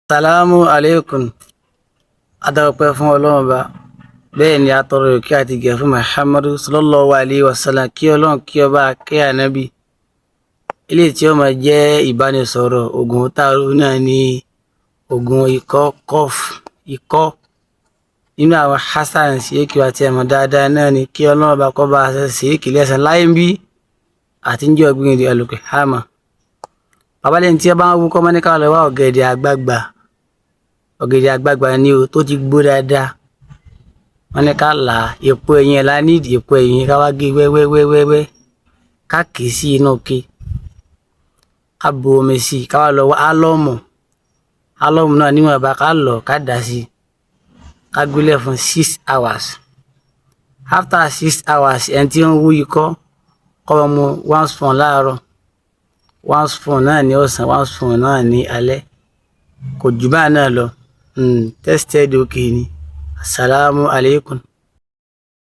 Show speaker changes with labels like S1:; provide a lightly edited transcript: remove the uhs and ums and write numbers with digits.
S1: Salamu alaikum. Adáwọ̀pẹ́ fún Ọlọ́run Ọba. Bẹ́ẹ̀ ni a tọrọ ìkí àti ìgẹ̀ fún Muhammadu sallallahu alaihi wasallam, kí Ọlọ́run kí ọba kí ànábì. Ilé tí ó máa jẹ́ ìbánisọ̀rọ̀ oògùn táàrù náà ní oògùn ikọ́ cough ikọ́. Nínú àwọn hasan síkì àti ẹ̀mọ̀ dáadáa náà ni kí Ọlọ́run Ọba kó bá ṣe síkì lẹ́sẹ̀ láyé ń bí àti ń jẹ́ ọgbìn ìdí alùpùpù hàmà. Babalẹ́ni tí ẹ bá ń wúkọ́ mọ́ ní ká lọ wá ọ̀gẹ̀dẹ̀ àgbagbà ni o tó ti gbó dáadáa. Wọ́n ní ká là á, èpo ẹ̀yìn ẹ̀ la nídìí, èpo ẹ̀yìn ká wá gé wẹ́wẹ́wẹ́wẹ́ ká kì í sí inú ke. Ká bu omi sí i, ká wá lọ wá álọ́mù náà níwọ̀n bá ká lọ ká dà sí i. Ká gbélé fún 6 hours. After 6 hours ẹni tí ó ń wú ikọ́ kó mu 1 spoon láàárọ̀, 1 spoon náà ní ọ̀sán, 1 spoon náà ní alẹ́. Kò jù báà náà lọ. Tested okay ni. Assalamu alaikum.